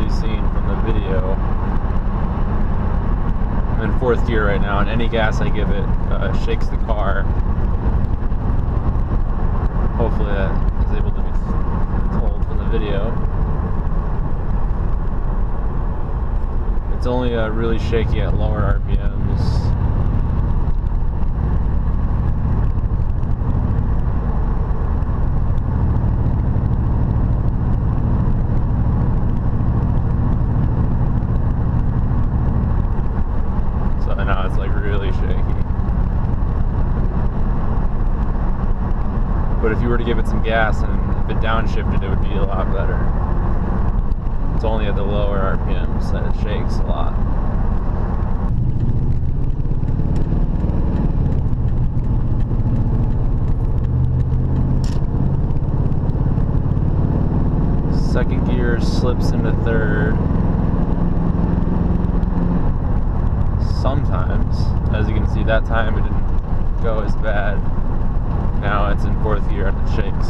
clearly seen from the video, I'm in 4th gear right now, and any gas I give it shakes the car. Hopefully that is able to be told from the video. It's only really shaky at lower RPMs. Now it's like really shaky. But if you were to give it some gas and if it downshifted, it would be a lot better. It's only at the lower RPMs that it shakes a lot. Second gear slips into 3rd. Sometimes, as you can see, that time it didn't go as bad. Now it's in 4th gear and it shakes.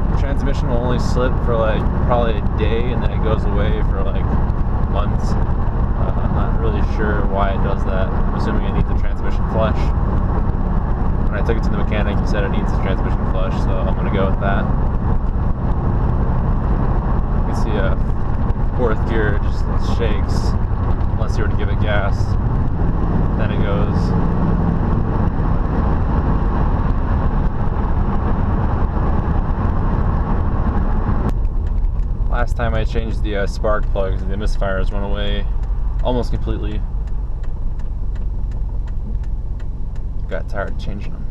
The transmission will only slip for like probably a day and then it goes away for like months. I'm not really sure why it does that. I'm assuming it needs a transmission flush. When I took it to the mechanic, he said it needs a transmission flush, so I'm gonna go with that. You can see 4th gear just shakes. Unless you were to give it gas, then it goes. Last time I changed the spark plugs, the misfires went away almost completely. Got tired of changing them.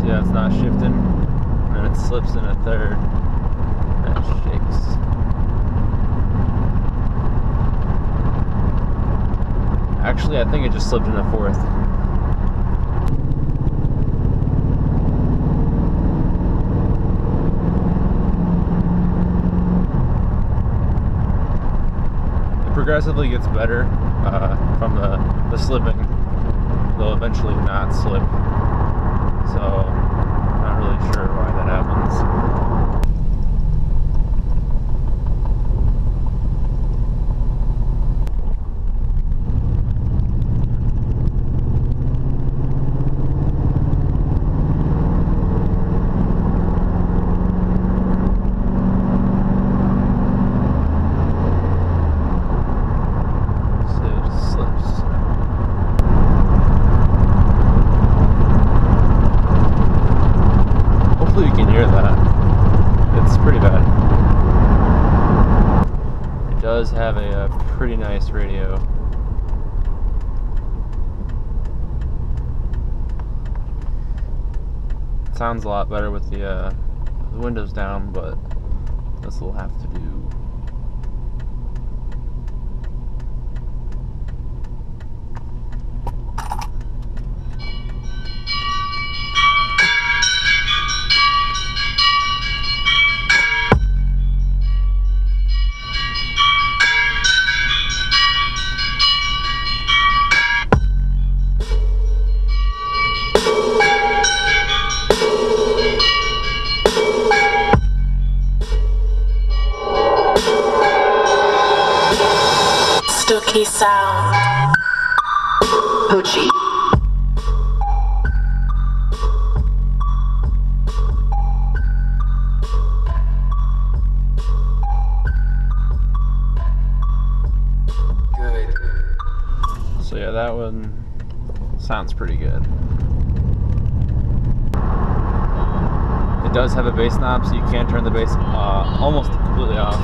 Yeah, it's not shifting, and then it slips in a 3rd, and it shakes. Actually, I think it just slipped in a 4th. It progressively gets better from the slipping. They'll eventually not slip. So, not really sure why that happens. So it just slips. Hopefully you can hear that. It's pretty bad. It does have a pretty nice radio. It sounds a lot better with the windows down, but this will have to do. Stooky sound. Hoochie. Good. So yeah, that one sounds pretty good. It does have a bass knob, so you can turn the bass almost completely off.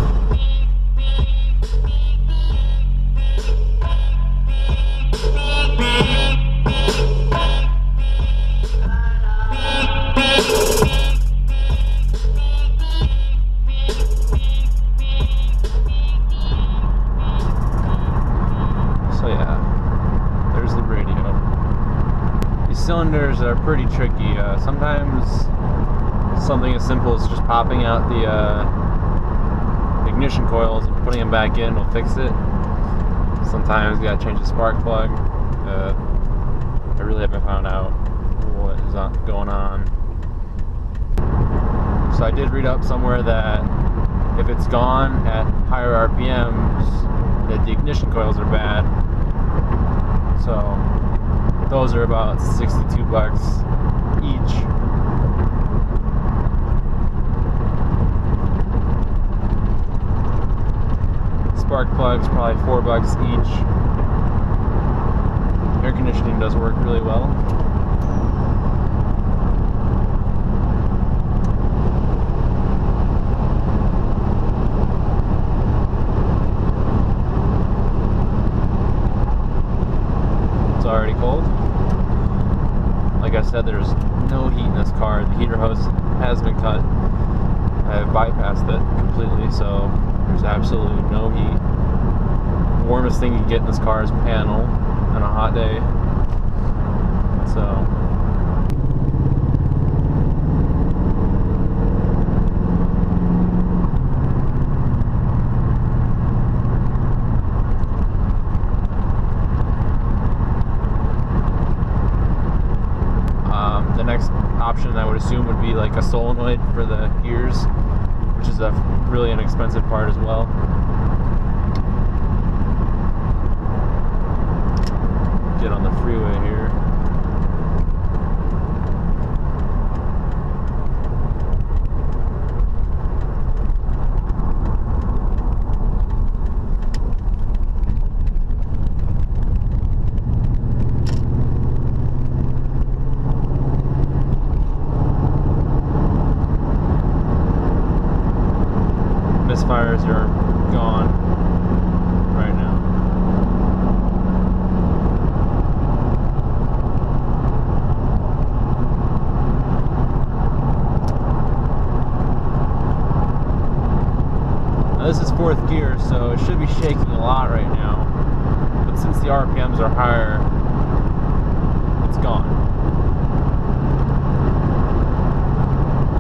So yeah, there's the radio. These cylinders are pretty tricky. Sometimes something as simple as just popping out the ignition coils and putting them back in will fix it. Sometimes you gotta change the spark plug. I really haven't found out what is going on. So I did read up somewhere that if it's gone at higher RPMs, that the ignition coils are bad. So those are about $62 each. Spark plugs probably $4 each. Air conditioning does work really well. It's already cold. Like I said, there's no heat in this car. The heater hose has been cut. I have bypassed it completely, so there's absolutely no heat. The warmest thing you can get in this car is panel on a hot day. So the next option I would assume would be like a solenoid for the gears, which is a really inexpensive part as well. Get on the freeway here. Misfires are gone right now. Now this is fourth gear, so it should be shaking a lot right now. But since the RPMs are higher, it's gone.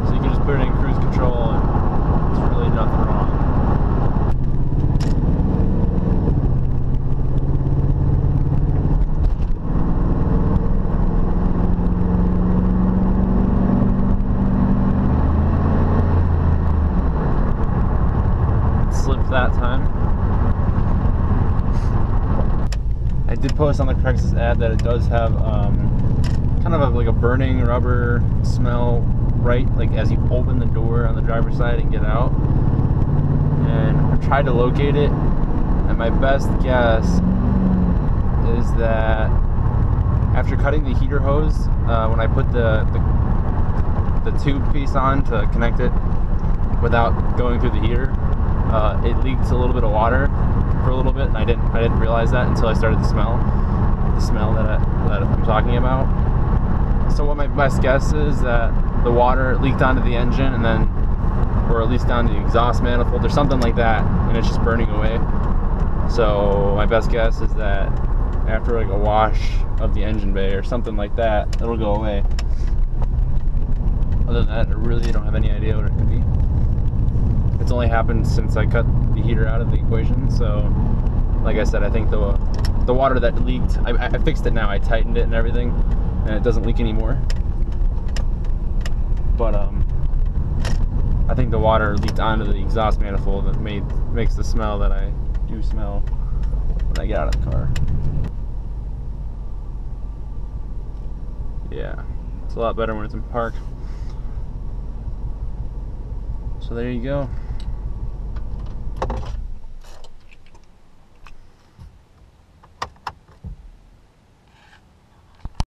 So you can just put it in cruise control and there's really nothing wrong. Slipped that time. I did post on the Craigslist ad that it does have kind of like a burning rubber smell right like as you open the door on the driver's side and get out. And I tried to locate it, and my best guess is that after cutting the heater hose, when I put the tube piece on to connect it without going through the heater, it leaked a little bit of water for a little bit, and I didn't realize that until I started to smell that I'm talking about. So what my best guess is that the water leaked onto the engine, and then, or at least down to the exhaust manifold or something like that, and it's just burning away. So my best guess is that after like a wash of the engine bay or something like that, it'll go away. Other than that, I really don't have any idea what it could be. It's only happened since I cut the heater out of the equation, so like I said, I think the water that leaked, I fixed it now. I tightened it and everything, and it doesn't leak anymore. But I think the water leaked onto the exhaust manifold that makes the smell that I do smell when I get out of the car. Yeah, it's a lot better when it's in park. So there you go.